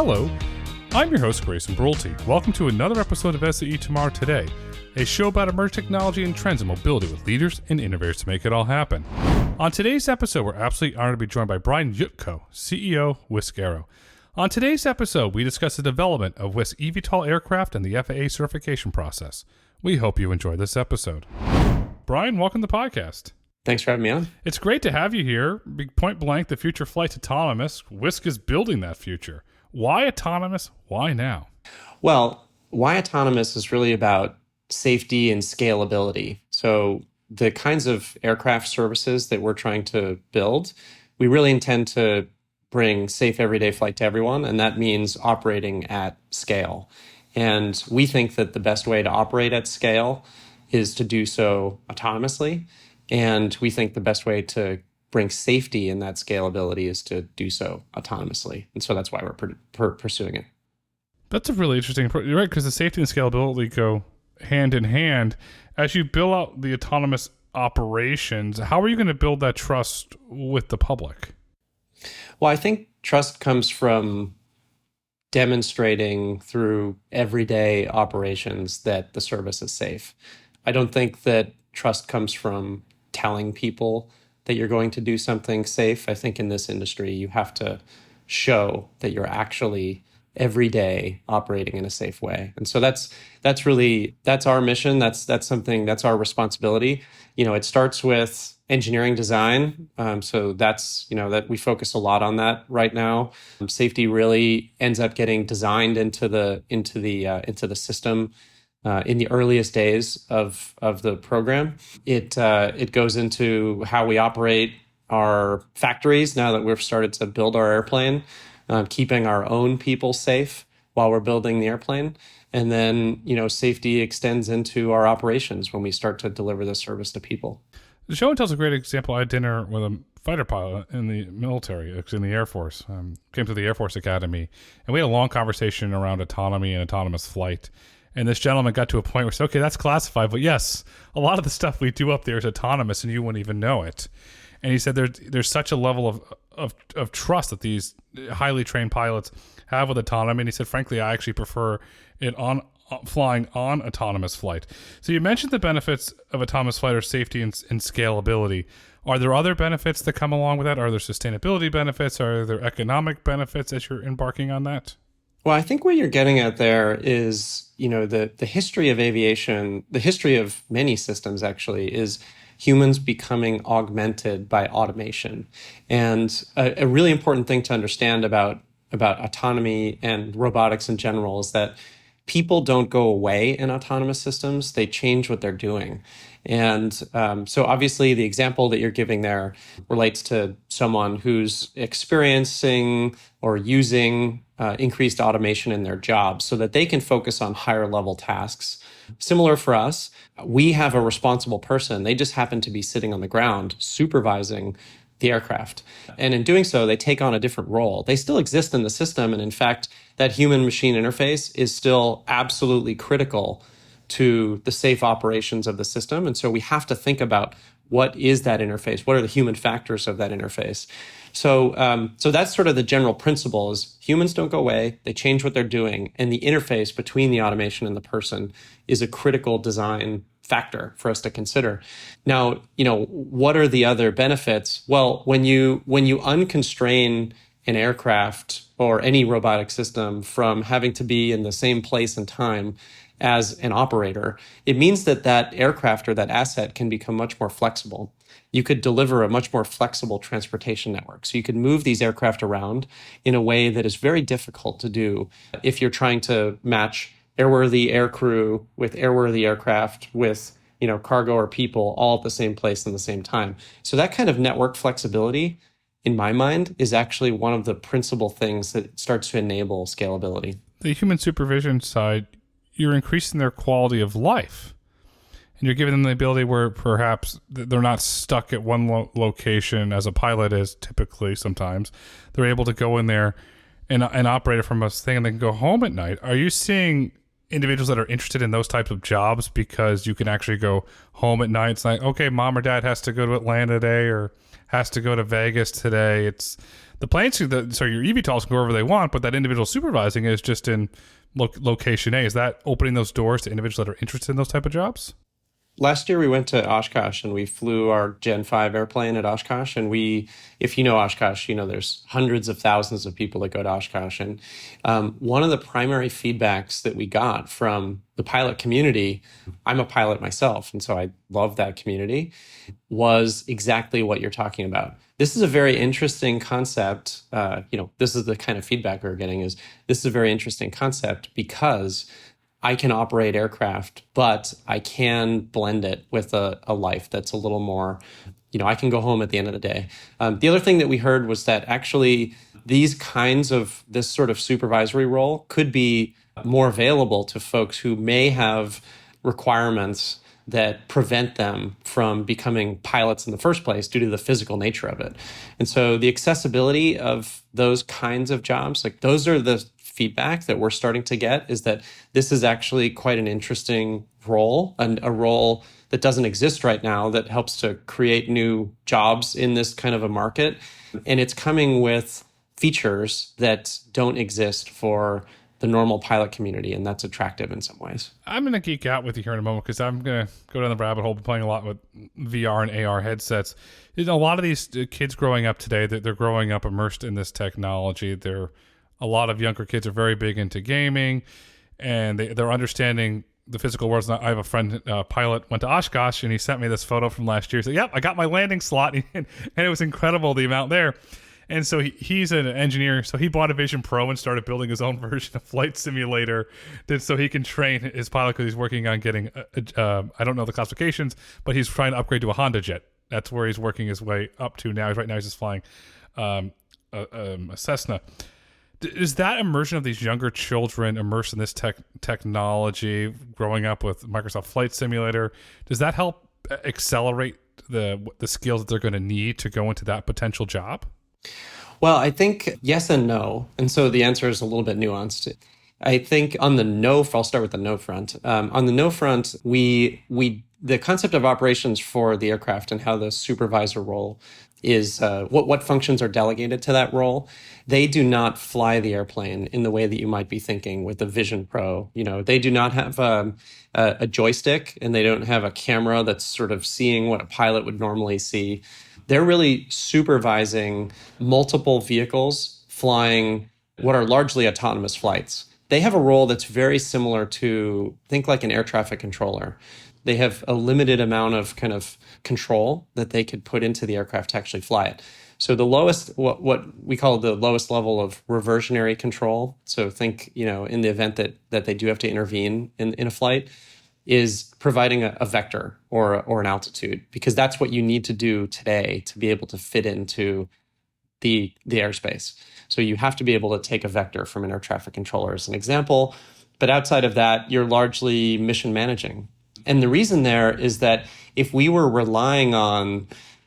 Hello, I'm your host, Grayson Brulte. Welcome to another episode of SAE Tomorrow Today, a show about emerging technology and trends in mobility with leaders and innovators to make it all happen. On today's episode, we're absolutely honored to be joined by Brian Yutko, CEO, Wisk Aero. On today's episode, we discuss the development of Wisk eVTOL aircraft and the FAA certification process. We hope you enjoy this episode. Brian, welcome to the podcast. Thanks for having me on. It's great to have you here. Point blank, the future flight's autonomous. Wisk is building that future. Why autonomous? Why now? Well, why autonomous is really about safety and scalability. So the kinds of aircraft services that we're trying to build, we really intend to bring safe everyday flight to everyone, and that means operating at scale. And we think that the best way to operate at scale is to do so autonomously. And we think the best way to bring safety in that scalability is to do so autonomously. And so that's why we're pursuing it. That's a really interesting approach. You're right, because the safety and scalability go hand in hand. As you build out the autonomous operations, how are you going to build that trust with the public? Well, I think trust comes from demonstrating through everyday operations that the service is safe. I don't think that trust comes from telling people that you're going to do something safe. I think in this industry, you have to show that you're actually every day operating in a safe way. And so that's our mission. That's our responsibility. You know, it starts with engineering design. So that's, that we focus a lot on that right now. Safety really ends up getting designed into the system in the earliest days of the program. It goes into how we operate our factories now that we've started to build our airplane, keeping our own people safe while we're building the airplane. And then, safety extends into our operations when we start to deliver the service to people. The show and tell's a great example. I had dinner with a fighter pilot in the military, in the Air Force, came to the Air Force Academy, and we had a long conversation around autonomy and autonomous flight. And this gentleman got to a point where he said, okay, that's classified, but yes, a lot of the stuff we do up there is autonomous and you wouldn't even know it. And he said there's such a level of trust that these highly trained pilots have with autonomy. And he said, frankly, I actually prefer it flying on autonomous flight. So you mentioned the benefits of autonomous flight are safety and scalability. Are there other benefits that come along with that? Are there sustainability benefits? Are there economic benefits as you're embarking on that? Well, I think what you're getting at there is, the history of aviation, the history of many systems actually, is humans becoming augmented by automation. And a really important thing to understand about autonomy and robotics in general is that people don't go away in autonomous systems. They change what they're doing. And so obviously the example that you're giving there relates to someone who's experiencing or using increased automation in their jobs so that they can focus on higher level tasks. Similar for us, we have a responsible person. They just happen to be sitting on the ground supervising the aircraft. And in doing so, they take on a different role. They still exist in the system. And in fact, that human-machine interface is still absolutely critical to the safe operations of the system. And so we have to think about what is that interface? What are the human factors of that interface? So that's sort of the general principle is humans don't go away. They change what they're doing. And the interface between the automation and the person is a critical design factor for us to consider. Now, what are the other benefits? Well, when you unconstrain an aircraft or any robotic system from having to be in the same place and time as an operator, it means that aircraft or that asset can become much more flexible. You could deliver a much more flexible transportation network. So you could move these aircraft around in a way that is very difficult to do if you're trying to match airworthy aircrew with airworthy aircraft with cargo or people all at the same place and the same time. So that kind of network flexibility, in my mind, is actually one of the principal things that starts to enable scalability. The human supervision side, you're increasing their quality of life. And you're giving them the ability where perhaps they're not stuck at one location as a pilot is typically sometimes. They're able to go in there and operate it from a thing and they can go home at night. Are you seeing individuals that are interested in those types of jobs because you can actually go home at night? It's like, okay, mom or dad has to go to Atlanta today or has to go to Vegas today. The planes, so your eVTOLs can go wherever they want, but that individual supervising is just in location A. Is that opening those doors to individuals that are interested in those type of jobs? Last year we went to Oshkosh and we flew our Gen 5 airplane at Oshkosh. And if you know Oshkosh, you know there's hundreds of thousands of people that go to Oshkosh. And one of the primary feedbacks that we got from the pilot community, I'm a pilot myself, and so I love that community, was exactly what you're talking about. This is a very interesting concept. This is the kind of feedback we're getting is this is a very interesting concept because I can operate aircraft, but I can blend it with a life that's a little more, I can go home at the end of the day. The other thing that we heard was that actually this sort of supervisory role could be more available to folks who may have requirements that prevent them from becoming pilots in the first place due to the physical nature of it. And so the accessibility of those kinds of jobs, like those are the feedback that we're starting to get, is that this is actually quite an interesting role, and a role that doesn't exist right now that helps to create new jobs in this kind of a market. And it's coming with features that don't exist for the normal pilot community, and that's attractive in some ways. I'm going to geek out with you here in a moment because I'm going to go down the rabbit hole playing a lot with VR and AR headsets. A lot of these kids growing up today, they're growing up immersed in this technology. A lot of younger kids are very big into gaming, and they're understanding the physical world. I have a friend, pilot, went to Oshkosh, and he sent me this photo from last year. He said, yep, I got my landing slot, and it was incredible, the amount there. And so he's an engineer, so he bought a Vision Pro and started building his own version of Flight Simulator so he can train his pilot, because he's working on getting, I don't know the classifications, but he's trying to upgrade to a Honda jet. That's where he's working his way up to now. Right now he's just flying a Cessna. Is that immersion of these younger children immersed in this technology, growing up with Microsoft Flight Simulator, does that help accelerate the skills that they're going to need to go into that potential job? Well, I think yes and no. And so the answer is a little bit nuanced. I think on the no, I'll start with the no front. On the no front, the concept of operations for the aircraft and how the supervisor role is, what functions are delegated to that role. They do not fly the airplane in the way that you might be thinking with the Vision Pro. They do not have a joystick, and they don't have a camera that's sort of seeing what a pilot would normally see. They're really supervising multiple vehicles flying what are largely autonomous flights. They have a role that's very similar to, think like an air traffic controller. They have a limited amount of kind of control that they could put into the aircraft to actually fly it. So the lowest, what we call the lowest level of reversionary control, so think, in the event that they do have to intervene in a flight, is providing a vector or an altitude, because that's what you need to do today to be able to fit into the airspace. So you have to be able to take a vector from an air traffic controller as an example. But outside of that, you're largely mission managing. And the reason there is that if we were relying on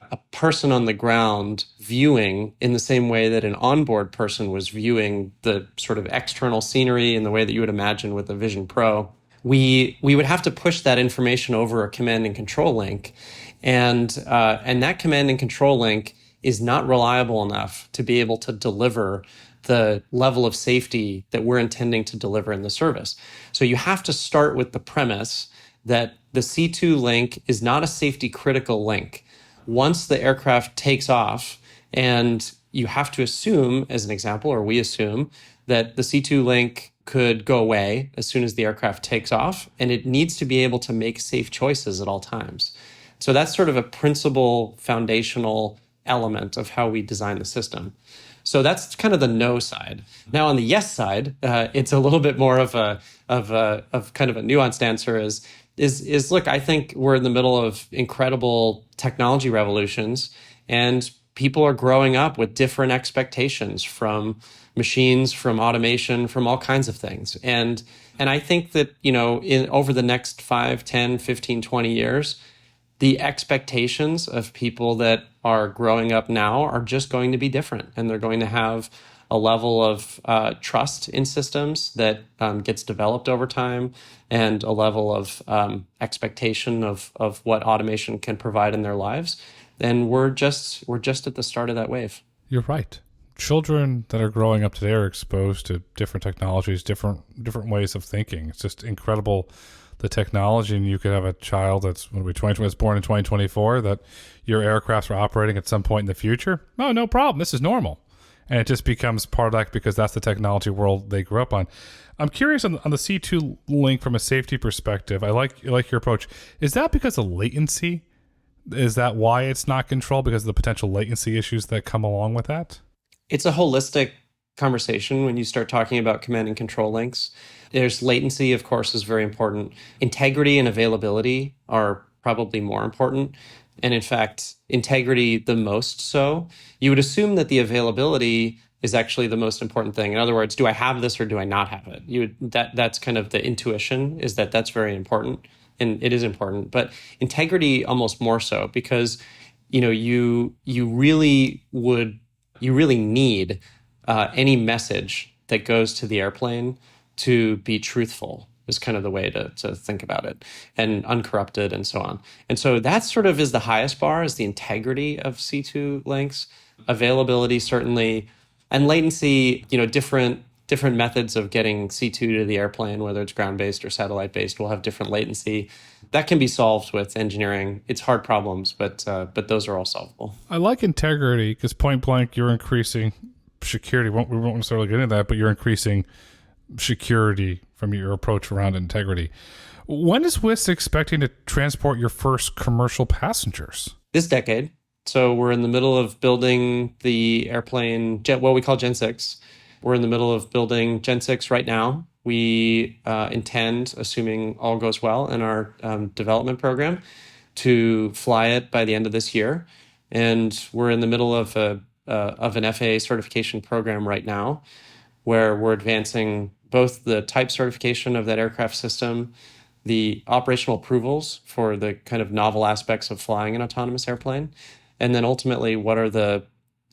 a person on the ground viewing in the same way that an onboard person was viewing the sort of external scenery in the way that you would imagine with a Vision Pro, we would have to push that information over a command and control link. And that command and control link is not reliable enough to be able to deliver the level of safety that we're intending to deliver in the service. So you have to start with the premise that the C2 link is not a safety critical link. Once the aircraft takes off, and you have to assume, as an example, or we assume, that the C2 link could go away as soon as the aircraft takes off, and it needs to be able to make safe choices at all times. So that's sort of a principal foundational element of how we design the system. So that's kind of the no side. Now on the yes side, it's a little bit more of kind of a nuanced answer is look, I think we're in the middle of incredible technology revolutions, and people are growing up with different expectations from machines, from automation, from all kinds of things. And I think that, over the next 5, 10, 15, 20 years, the expectations of people that are growing up now are just going to be different. And they're going to have a level of trust in systems that gets developed over time, and a level of expectation of what automation can provide in their lives. And we're just at the start of that wave. You're right. children that are growing up today are exposed to different technologies, different ways of thinking. It's just incredible, the technology. And you could have a child that's when we 20 was born in 2024 that your aircrafts are operating at some point in the future. Oh, no problem. This is normal. And it just becomes part of that because that's the technology world they grew up on. I'm curious on the C2 link from a safety perspective. I like your approach. Is that because of latency? Is that why it's not controlled, because of the potential latency issues that come along with that? It's a holistic conversation when you start talking about command and control links. There's latency, of course, is very important. Integrity and availability are probably more important. And in fact, integrity the most so. You would assume that the availability is actually the most important thing. In other words, do I have this or do I not have it? That's kind of the intuition, is that that's very important, and it is important. But integrity almost more so, because you really need any message that goes to the airplane to be truthful, is kind of the way to think about it, and uncorrupted and so on. And so that sort of is the highest bar, is the integrity of C2 links. Availability, certainly, and latency, different methods of getting C2 to the airplane, whether it's ground-based or satellite-based, will have different latency. That can be solved with engineering. It's hard problems, but those are all solvable. I like integrity because point blank, you're increasing security. We won't necessarily get into that, but you're increasing security from your approach around integrity. When is WIS expecting to transport your first commercial passengers? This decade. So we're in the middle of building the airplane, what we call Gen 6. We're in the middle of building Gen 6 right now. We intend, assuming all goes well in our development program, to fly it by the end of this year. And we're in the middle of an FAA certification program right now, where we're advancing both the type certification of that aircraft system, the operational approvals for the kind of novel aspects of flying an autonomous airplane, and then ultimately, what are the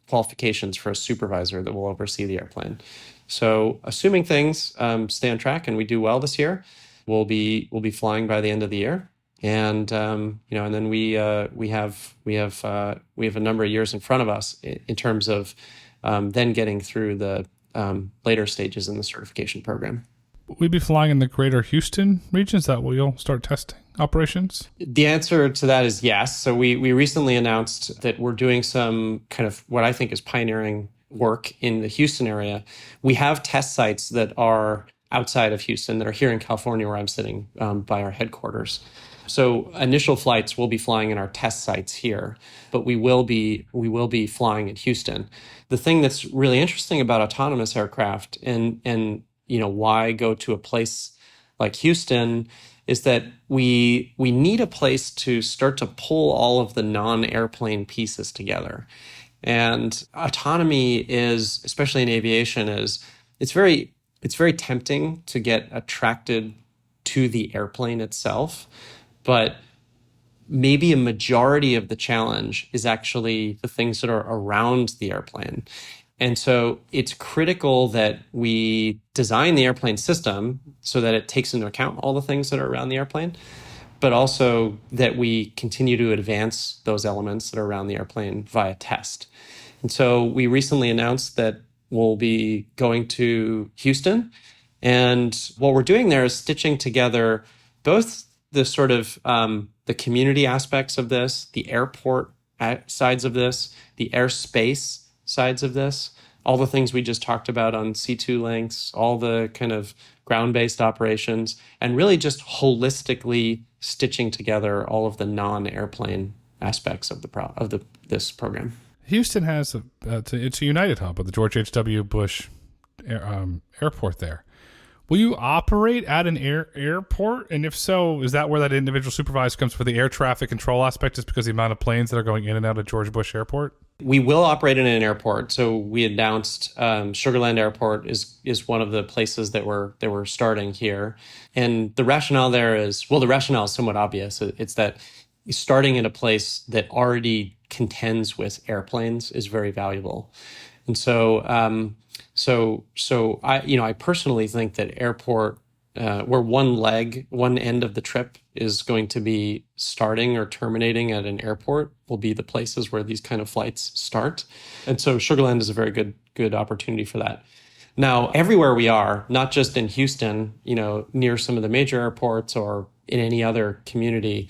qualifications for a supervisor that will oversee the airplane. So assuming things stay on track and we do well this year, we'll be flying by the end of the year. And and then we have a number of years in front of us in terms of then getting through the later stages in the certification program. We'd be flying in the greater Houston region. Is that where you'll start testing operations? The answer to that is yes. So we recently announced that we're doing some kind of what I think is pioneering work in the Houston area. We have test sites that are outside of Houston, that are here in California, where I'm sitting by our headquarters. So initial flights will be flying in our test sites here, but we will be flying in Houston. The thing that's really interesting about autonomous aircraft and why go to a place like Houston is that we need a place to start to pull all of the non-airplane pieces together. And autonomy is, especially in aviation, it's very tempting to get attracted to the airplane itself, but maybe a majority of the challenge is actually the things that are around the airplane. And so it's critical that we design the airplane system so that it takes into account all the things that are around the airplane, but also that we continue to advance those elements that are around the airplane via test. And so we recently announced that we'll be going to Houston. And what we're doing there is stitching together both the sort of the community aspects of this, the airport sides of this, the airspace sides of this, all the things we just talked about on C2 links, all the kind of ground-based operations, and really just holistically stitching together all of the non-airplane aspects of this program. Houston has it's a United hub at the George H.W. Bush airport there. Will you operate at an airport? And if so, is that where that individual supervisor comes for the air traffic control aspect, just because of the amount of planes that are going in and out of George Bush Airport? We will operate in an airport. So we announced Sugar Land Airport is one of the places that we're starting here. And the rationale there is, well, the rationale is somewhat obvious. It's that starting in a place that already contends with airplanes is very valuable. And so I personally think that airport where one end of the trip is going to be starting or terminating at an airport will be the places where these kind of flights start. And so Sugar Land is a very good opportunity for that. Now, everywhere we are, not just in Houston, near some of the major airports or in any other community,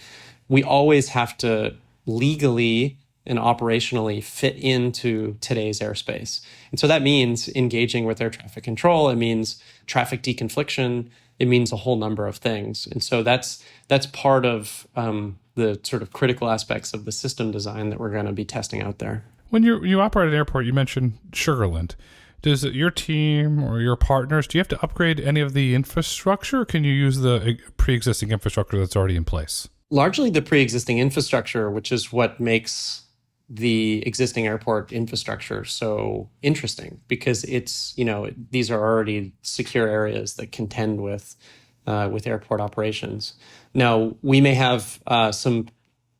we always have to legally and operationally fit into today's airspace. And so that means engaging with air traffic control. It means traffic deconfliction. It means a whole number of things. And so that's part of the sort of critical aspects of the system design that we're going to be testing out there. When you operate at an airport, you mentioned Sugarland. Does your team or your partners, do you have to upgrade any of the infrastructure, or can you use the pre-existing infrastructure that's already in place? Largely the pre-existing infrastructure, which is what makes the existing airport infrastructure so interesting, because it's, these are already secure areas that contend with airport operations. Now, we may have some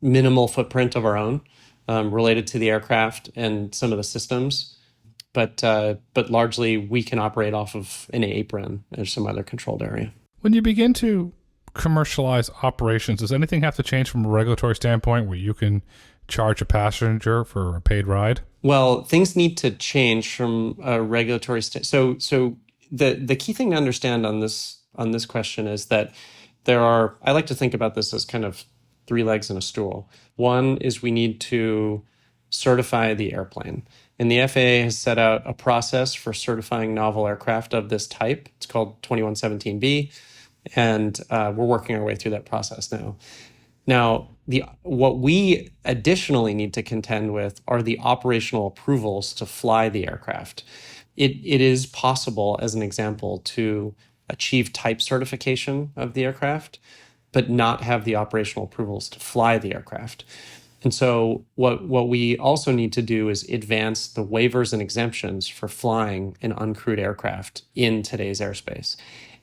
minimal footprint of our own related to the aircraft and some of the systems, but largely we can operate off of an apron or some other controlled area. When you begin to commercialize operations, does anything have to change from a regulatory standpoint where you can charge a passenger for a paid ride? Well, things need to change from a regulatory So the key thing to understand on this question is that I like to think about this as kind of three legs in a stool. One is we need to certify the airplane. And the FAA has set out a process for certifying novel aircraft of this type. It's called 2117B. And we're working our way through that process now. Now, what we additionally need to contend with are the operational approvals to fly the aircraft. It is possible, as an example, to achieve type certification of the aircraft, but not have the operational approvals to fly the aircraft. And so what we also need to do is advance the waivers and exemptions for flying an uncrewed aircraft in today's airspace.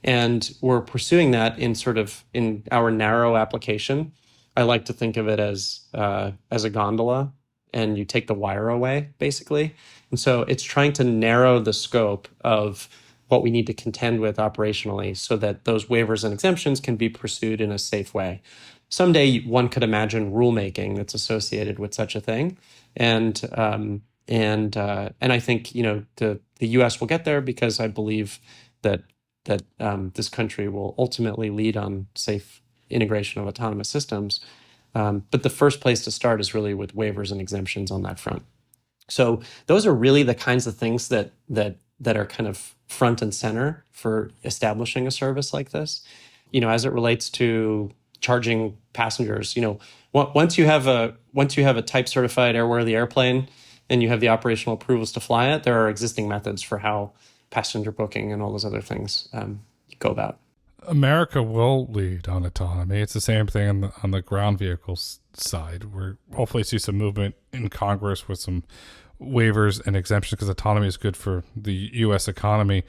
And we're pursuing that in our narrow application. I like to think of it as a gondola, and you take the wire away, basically. And so it's trying to narrow the scope of what we need to contend with operationally so that those waivers and exemptions can be pursued in a safe way. Someday one could imagine rulemaking that's associated with such a thing. And I think, the US will get there, because I believe that this country will ultimately lead on safe integration of autonomous systems. But the first place to start is really with waivers and exemptions on that front. So those are really the kinds of things that are kind of front and center for establishing a service like this. As it relates to charging passengers, once you have a type certified airworthy airplane and you have the operational approvals to fly it, there are existing methods for how passenger booking and all those other things go about. America will lead on autonomy. It's the same thing on the ground vehicles side. We're hopefully see some movement in Congress with some waivers and exemptions, because autonomy is good for the U.S. economy.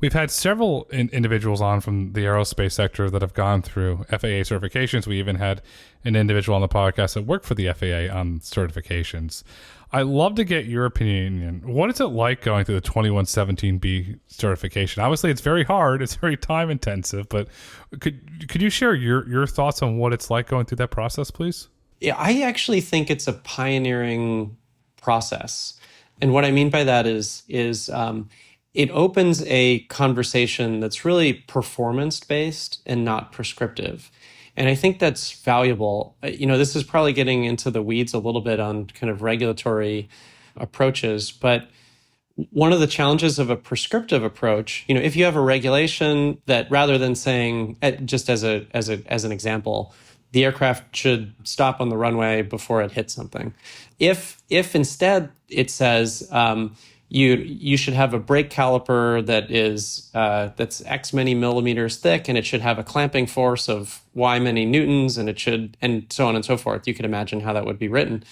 We've had several individuals on from the aerospace sector that have gone through FAA certifications. We even had an individual on the podcast that worked for the FAA on certifications. I'd love to get your opinion. What is it like going through the 2117B certification? Obviously, it's very hard. It's very time intensive. But could you share your thoughts on what it's like going through that process, please? Yeah, I actually think it's a pioneering process. And what I mean by that is it opens a conversation that's really performance-based and not prescriptive. And I think that's valuable. This is probably getting into the weeds a little bit on kind of regulatory approaches, but one of the challenges of a prescriptive approach, if you have a regulation that, rather than saying, just as an example, the aircraft should stop on the runway before it hits something. If instead it says you should have a brake caliper that's X many millimeters thick, and it should have a clamping force of Y many newtons, and so on and so forth. You could imagine how that would be written.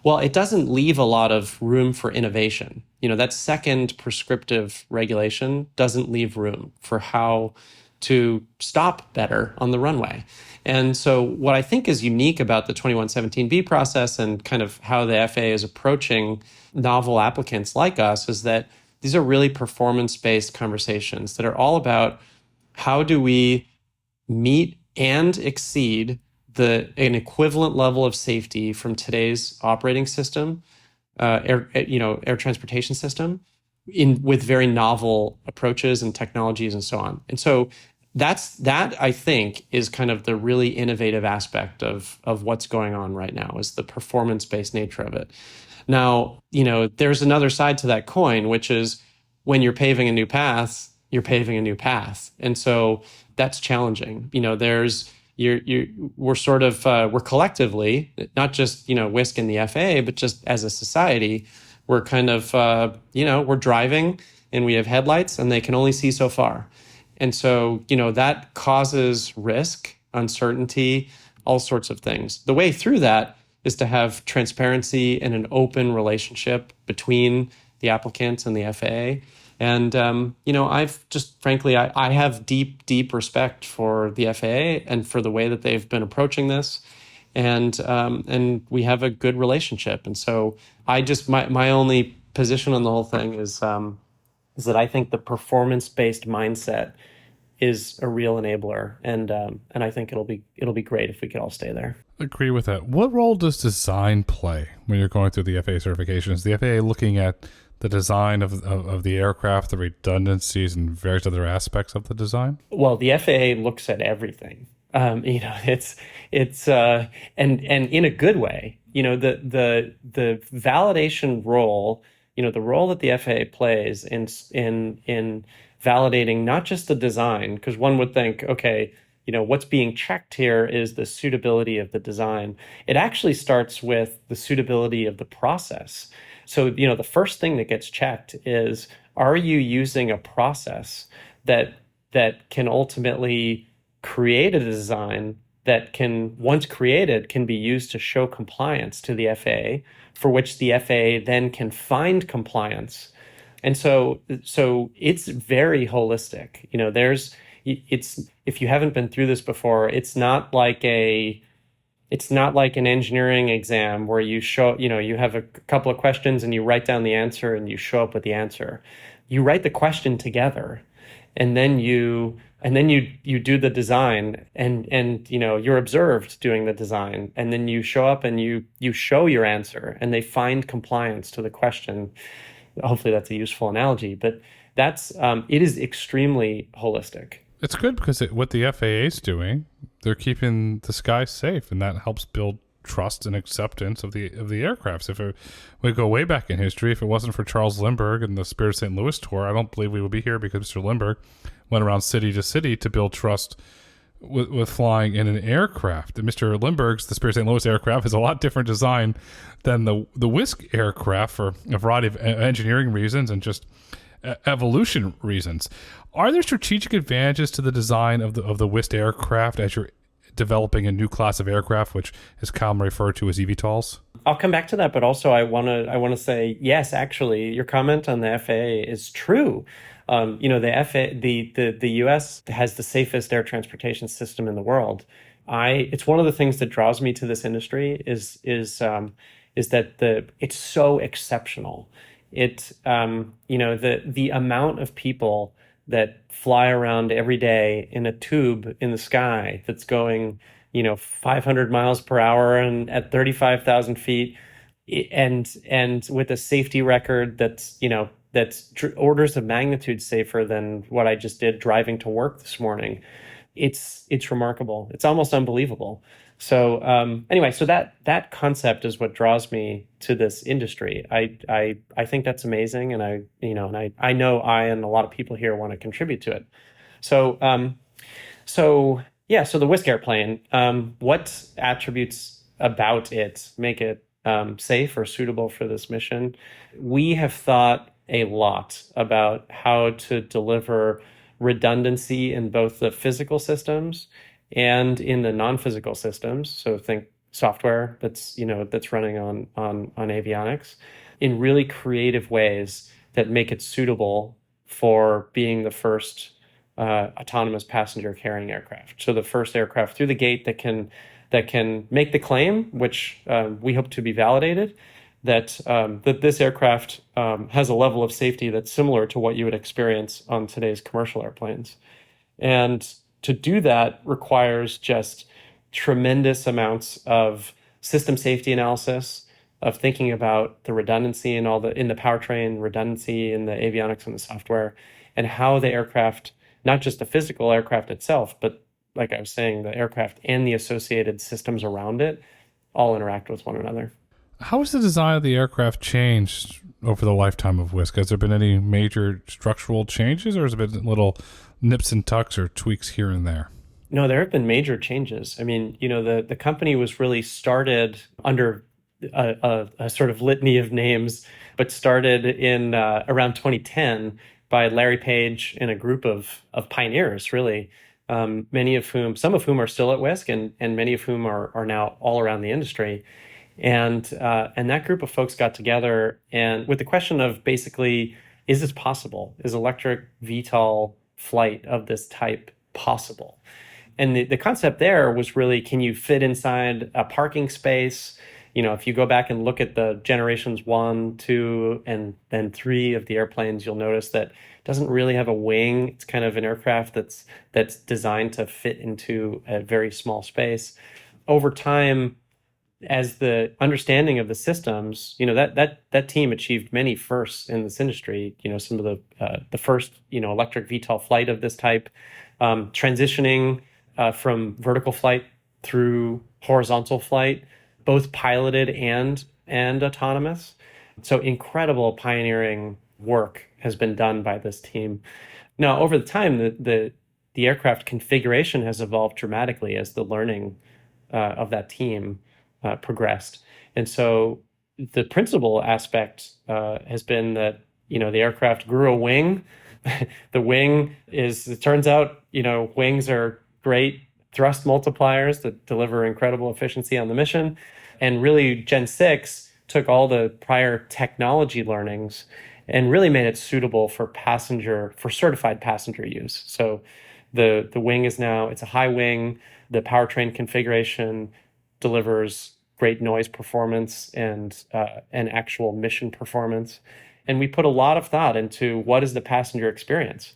Well, it doesn't leave a lot of room for innovation. That second prescriptive regulation doesn't leave room for how to stop better on the runway. And so what I think is unique about the 2117B process and kind of how the FAA is approaching novel applicants like us is that these are really performance-based conversations that are all about how do we meet and exceed an equivalent level of safety from today's operating system, air transportation system, in with very novel approaches and technologies and so on. And so that I think is kind of the really innovative aspect of what's going on right now, is the performance-based nature of it. Now, there's another side to that coin, which is when you're paving a new path, you're paving a new path. And so that's challenging. We're sort of, we're collectively, not just, WISC and the FAA, but just as a society, we're kind of, we're driving and we have headlights and they can only see so far. And so, that causes risk, uncertainty, all sorts of things. The way through that is to have transparency and an open relationship between the applicants and the FAA. And, I've just, frankly, I have deep respect for the FAA and for the way that they've been approaching this. And we have a good relationship. And so my only position on the whole thing is that I think the performance-based mindset is a real enabler. And I think it'll be great if we could all stay there. Agree with that. What role does design play when you're going through the FAA certification? Is the FAA looking at the design of the aircraft, the redundancies, and various other aspects of the design? Well, the FAA looks at everything. It's and in a good way. The validation role, the role that the FAA plays in validating not just the design, because one would think, okay, what's being checked here is the suitability of the design. It actually starts with the suitability of the process. So, the first thing that gets checked is, are you using a process that can ultimately create a design that can, once created, can be used to show compliance to the FAA, for which the FAA then can find compliance. And so it's very holistic. If you haven't been through this before, it's not like an engineering exam where you have a couple of questions and you write down the answer and you show up with the answer. You write the question together, and then you do the design, and you're observed doing the design, and then you show up and you show your answer, and they find compliance to the question. Hopefully that's a useful analogy, but it is extremely holistic. It's good because what the FAA is doing, they're keeping the sky safe, and that helps build trust and acceptance of the aircrafts. If we go way back in history, if it wasn't for Charles Lindbergh and the Spirit of St. Louis tour, I don't believe we would be here, because Mr. Lindbergh went around city to city to build trust with flying in an aircraft. And Mr. Lindbergh's, the Spirit of St. Louis aircraft, is a lot different design than the WISC aircraft for a variety of engineering reasons and just evolution reasons. Are there strategic advantages to the design of the WISC aircraft as you're developing a new class of aircraft, which is commonly referred to as eVTOLs? I'll come back to that, but also I want to say, yes, actually, your comment on the FAA is true. The FAA, the U.S. has the safest air transportation system in the world. It's one of the things that draws me to this industry is that it's so exceptional. The amount of people that fly around every day in a tube in the sky that's going, 500 miles per hour and at 35,000 feet, and with a safety record that's orders of magnitude safer than what I just did driving to work this morning. It's remarkable. It's almost unbelievable. So anyway, so that concept is what draws me to this industry. I think that's amazing, and I know I and a lot of people here want to contribute to it. So the WISC airplane, what attributes about it make it safe or suitable for this mission? We have thought a lot about how to deliver redundancy in both the physical systems and in the non-physical systems. So think software that's running on avionics, in really creative ways that make it suitable for being the first autonomous passenger carrying aircraft. So the first aircraft through the gate that can make the claim, which we hope to be validated, that this aircraft has a level of safety that's similar to what you would experience on today's commercial airplanes. And to do that requires just tremendous amounts of system safety analysis, of thinking about the redundancy and all the in the powertrain, redundancy in the avionics and the software, and how the aircraft, not just the physical aircraft itself, but like I was saying, the aircraft and the associated systems around it all interact with one another. How has the design of the aircraft changed over the lifetime of Whisk? Has there been any major structural changes, or has it been little nips and tucks or tweaks here and there? No, there have been major changes. I mean, the company was really started under a sort of litany of names, but started in around 2010 by Larry Page and a group of pioneers, really, some of whom are still at Whisk, and many of whom are now all around the industry. And that group of folks got together and with the question of basically, is this possible? Is electric VTOL flight of this type possible? And the concept there was really, can you fit inside a parking space? If you go back and look at the generations 1, 2, and then 3 of the airplanes, you'll notice that it doesn't really have a wing. It's kind of an aircraft that's designed to fit into a very small space. Over time, as the understanding of the systems, that team achieved many firsts in this industry. Some of the first electric VTOL flight of this type, transitioning from vertical flight through horizontal flight, both piloted and autonomous. So incredible pioneering work has been done by this team. Now, over the time, the aircraft configuration has evolved dramatically as the learning of that team progressed. And so the principal aspect has been that, the aircraft grew a wing. The wing it turns out, wings are great thrust multipliers that deliver incredible efficiency on the mission. And really, Gen 6 took all the prior technology learnings and really made it suitable for certified passenger use. So the wing it's a high wing. The powertrain configuration delivers great noise performance and actual mission performance. And we put a lot of thought into what is the passenger experience.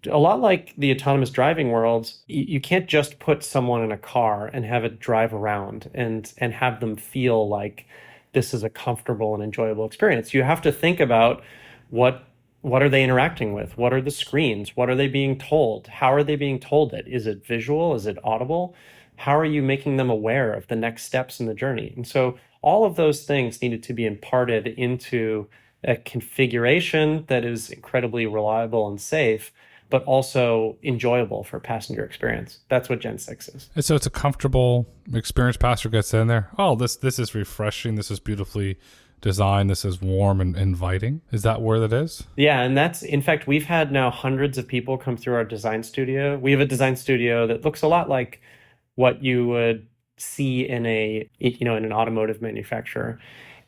A lot like the autonomous driving world, you can't just put someone in a car and have it drive around and have them feel like this is a comfortable and enjoyable experience. You have to think about what are they interacting with? What are the screens? What are they being told? How are they being told it? Is it visual? Is it audible? How are you making them aware of the next steps in the journey? And so all of those things needed to be imparted into a configuration that is incredibly reliable and safe, but also enjoyable for passenger experience. That's what Gen 6 is. And so it's a comfortable experience. Passenger gets in there. Oh, this is refreshing. This is beautifully designed. This is warm and inviting. Is that where that is? Yeah, and in fact, we've had now hundreds of people come through our design studio. We have a design studio that looks a lot like what you would see in an automotive manufacturer.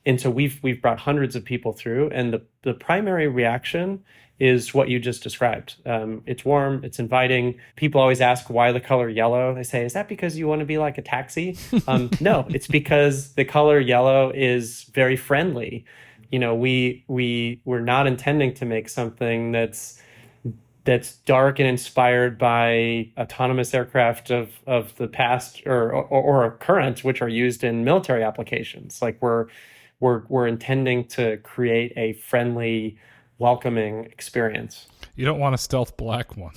And so we've brought hundreds of people through, and the primary reaction is what you just described. It's warm, it's inviting. People always ask why the color yellow. They say, is that because you want to be like a taxi? No, it's because the color yellow is very friendly. We're not intending to make something that's dark and inspired by autonomous aircraft of the past or current, which are used in military applications. Like we're intending to create a friendly, welcoming experience. You don't want a stealth black one.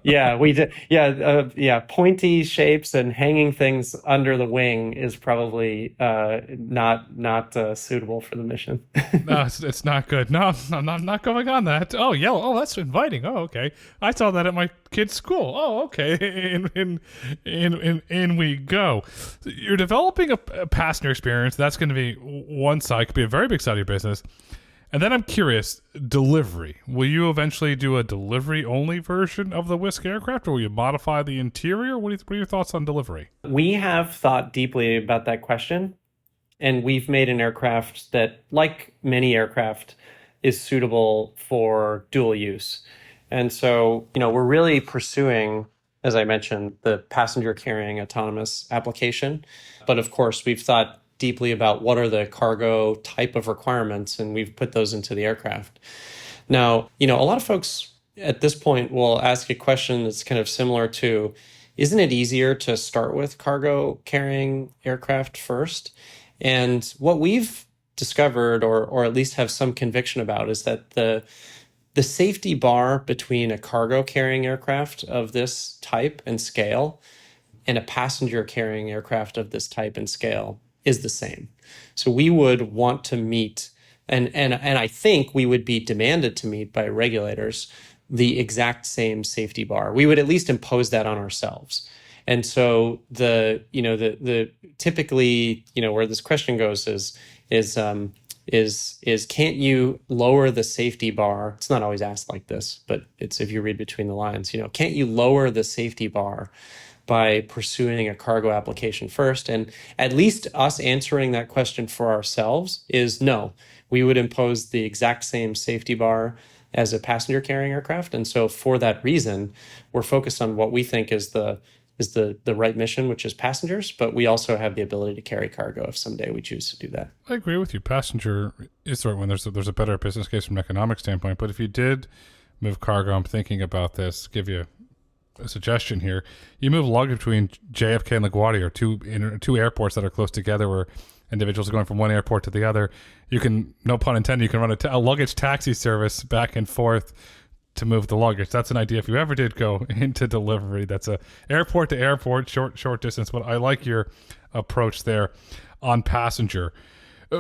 Yeah, we did. Yeah, pointy shapes and hanging things under the wing is probably not suitable for the mission. No, it's not good. No, I'm not going on that. Oh, yellow. Oh, that's inviting. Oh, okay. I saw that at my kid's school. Oh, okay. In we go. You're developing a passenger experience. That's going to be one side. Could be a very big side of your business. And then I'm curious, delivery. Will you eventually do a delivery-only version of the Whisk aircraft, or will you modify the interior? What are your thoughts on delivery? We have thought deeply about that question, and we've made an aircraft that, like many aircraft, is suitable for dual use. And so, we're really pursuing, as I mentioned, the passenger-carrying autonomous application. But of course, we've thought deeply about what are the cargo type of requirements, and we've put those into the aircraft. Now, a lot of folks at this point will ask a question that's kind of similar to, isn't it easier to start with cargo carrying aircraft first? And what we've discovered, or at least have some conviction about, is that the safety bar between a cargo carrying aircraft of this type and scale and a passenger carrying aircraft of this type and scale is the same. So we would want to meet, and I think we would be demanded to meet by regulators, the exact same safety bar. We would at least impose that on ourselves. And so the typically, where this question goes is can't you lower the safety bar? It's not always asked like this, but it's, if you read between the lines, can't you lower the safety bar by pursuing a cargo application first? And at least us answering that question for ourselves is no. We would impose the exact same safety bar as a passenger carrying aircraft. And so for that reason, we're focused on what we think is the right mission, which is passengers, but we also have the ability to carry cargo if someday we choose to do that. I agree with you. Passenger is the right one. There's a better business case from an economic standpoint. But if you did move cargo, I'm thinking about this, give you a suggestion here. You move luggage between JFK and LaGuardia, or two airports that are close together where individuals are going from one airport to the other. You can, no pun intended, you can run a luggage taxi service back and forth to move the luggage. That's an idea if you ever did go into delivery. That's a airport to airport, short distance. But I like your approach there on passenger.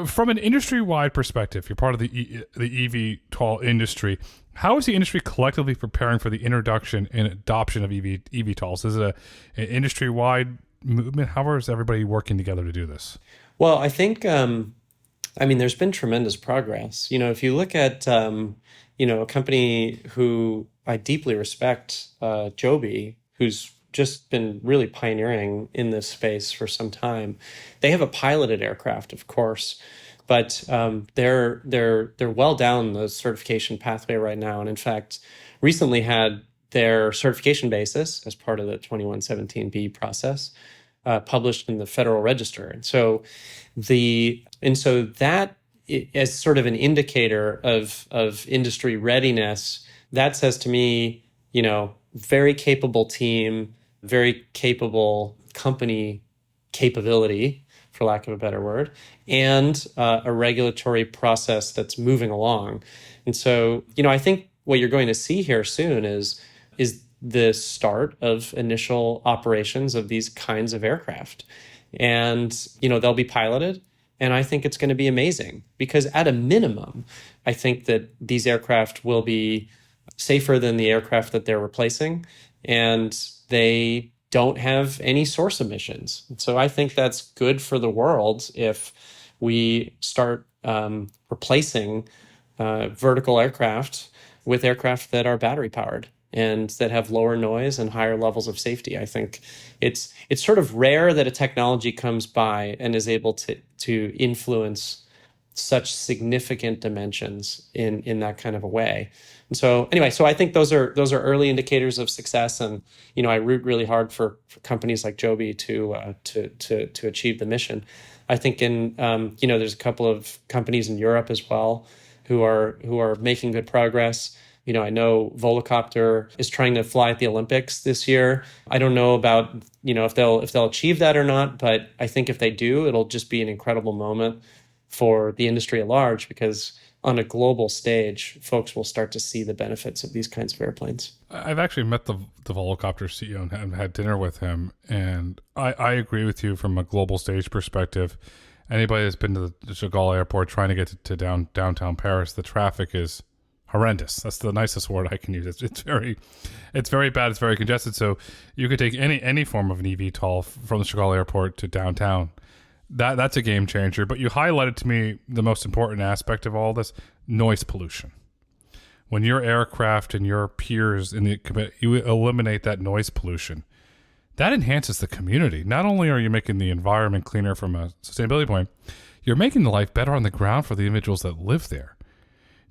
From an industry-wide perspective, you're part of the eVTOL industry. How is the industry collectively preparing for the introduction and adoption of eVTOLs? Is it an industry-wide movement? How is everybody working together to do this? Well, I think, there's been tremendous progress. If you look at, a company who I deeply respect, Joby, who's just been really pioneering in this space for some time. They have a piloted aircraft, of course, but they're well down the certification pathway right now, and in fact, recently had their certification basis as part of the 2117B process published in the Federal Register, and so that as sort of an indicator of industry readiness, that says to me, very capable team, very capable company capability, for lack of a better word, and a regulatory process that's moving along. And so, I think what you're going to see here soon is the start of initial operations of these kinds of aircraft. And, they'll be piloted. And I think it's going to be amazing because at a minimum, I think that these aircraft will be safer than the aircraft that they're replacing, and they don't have any source emissions. So I think that's good for the world if we start replacing vertical aircraft with aircraft that are battery powered and that have lower noise and higher levels of safety. I think it's sort of rare that a technology comes by and is able to influence such significant dimensions in that kind of a way. And so anyway, so I think those are early indicators of success, and I root really hard for companies like Joby to achieve the mission. I think there's a couple of companies in Europe as well who are making good progress. I know Volocopter is trying to fly at the Olympics this year. I don't know about, if they'll achieve that or not, but I think if they do, it'll just be an incredible moment for the industry at large, because on a global stage, folks will start to see the benefits of these kinds of airplanes. I've actually met the Volocopter CEO and had dinner with him, and I agree with you from a global stage perspective. Anybody that's been to the Chagall Airport trying to get to downtown Paris, the traffic is horrendous. That's the nicest word I can use. It's very bad. It's very congested. So you could take any form of an eVTOL from the Chagall Airport to downtown. That's a game changer. But you highlighted to me the most important aspect of all this: noise pollution. When your aircraft and your peers you eliminate that noise pollution, that enhances the community. Not only are you making the environment cleaner from a sustainability point, you're making the life better on the ground for the individuals that live there.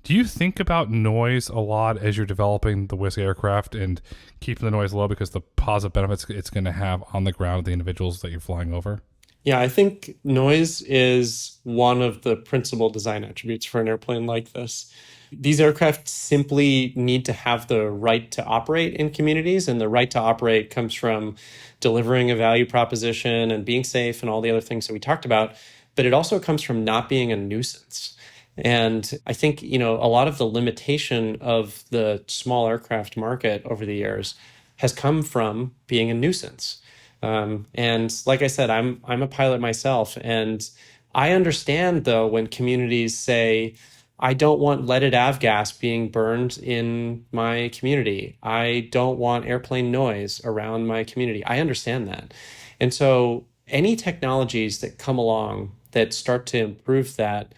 Do you think about noise a lot as you're developing the WISC aircraft and keeping the noise low because the positive benefits it's going to have on the ground of the individuals that you're flying over? Yeah, I think noise is one of the principal design attributes for an airplane like this. These aircraft simply need to have the right to operate in communities, and the right to operate comes from delivering a value proposition and being safe and all the other things that we talked about. But it also comes from not being a nuisance. And I think, a lot of the limitation of the small aircraft market over the years has come from being a nuisance. And like I said, I'm a pilot myself, and I understand though when communities say, I don't want leaded avgas being burned in my community. I don't want airplane noise around my community. I understand that. And so any technologies that come along that start to improve that,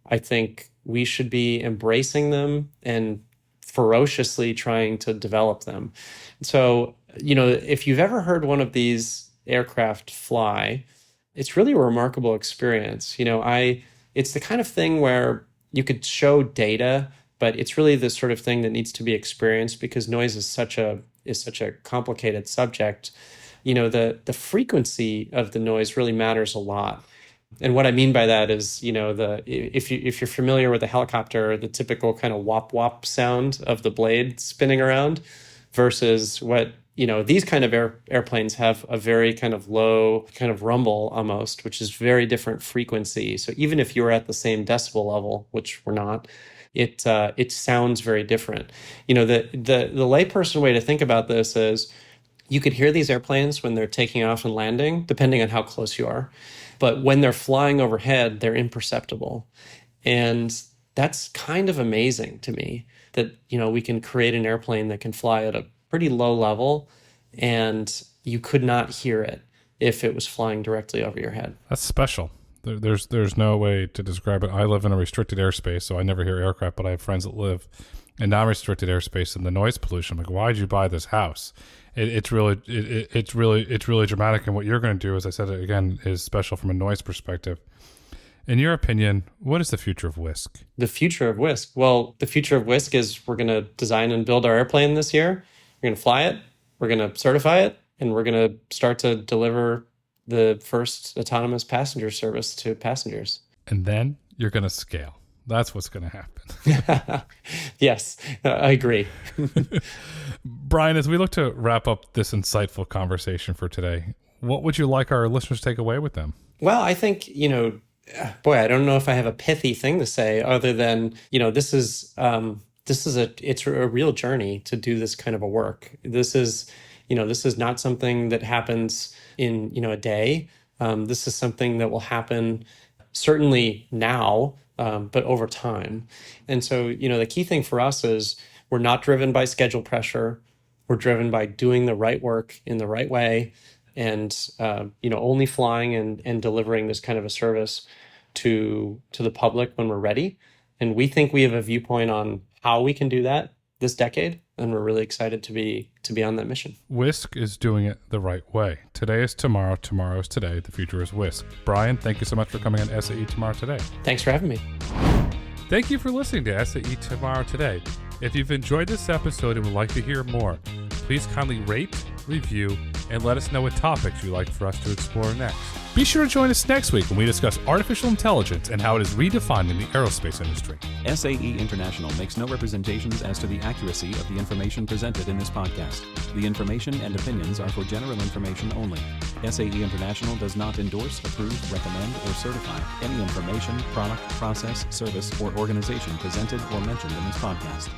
I think we should be embracing them and ferociously trying to develop them. So, if you've ever heard one of these aircraft fly, it's really a remarkable experience. It's the kind of thing where you could show data, but it's really the sort of thing that needs to be experienced because noise is such a complicated subject. The frequency of the noise really matters a lot. And what I mean by that is, if you're familiar with a helicopter, the typical kind of wop wop sound of the blade spinning around versus what these kind of airplanes have a very kind of low kind of rumble almost, which is very different frequency. So even if you're at the same decibel level, which we're not, it sounds very different. The layperson way to think about this is you could hear these airplanes when they're taking off and landing, depending on how close you are. But when they're flying overhead, they're imperceptible. And that's kind of amazing to me that, we can create an airplane that can fly at a pretty low level and you could not hear it if it was flying directly over your head. That's special. There's no way to describe it. I live in a restricted airspace, so I never hear aircraft, but I have friends that live in non-restricted airspace, and the noise pollution. I'm like, why did you buy this house? It's really dramatic. And what you're going to do, as I said again, is special from a noise perspective. In your opinion, what is the future of Wisk? The future of Wisk? Well, the future of Wisk is we're going to design and build our airplane this year. We're going to fly it. We're going to certify it. And we're going to start to deliver the first autonomous passenger service to passengers. And then you're going to scale. That's what's going to happen. Yes, I agree. Brian, as we look to wrap up this insightful conversation for today, what would you like our listeners to take away with them? Well, I think, boy, I don't know if I have a pithy thing to say other than, it's a real journey to do this kind of a work. This is not something that happens in, a day. This is something that will happen certainly now, but over time. And so, the key thing for us is we're not driven by schedule pressure. We're driven by doing the right work in the right way and, only flying and delivering this kind of a service to the public when we're ready. And we think we have a viewpoint on how we can do that this decade. And we're really excited to be on that mission. Wisk is doing it the right way. Today is tomorrow. Tomorrow is today. The future is Wisk. Brian, thank you so much for coming on SAE Tomorrow Today. Thanks for having me. Thank you for listening to SAE Tomorrow Today. If you've enjoyed this episode and would like to hear more, please kindly rate, review, and let us know what topics you'd like for us to explore next. Be sure to join us next week when we discuss artificial intelligence and how it is redefining the aerospace industry. SAE International makes no representations as to the accuracy of the information presented in this podcast. The information and opinions are for general information only. SAE International does not endorse, approve, recommend, or certify any information, product, process, service, or organization presented or mentioned in this podcast.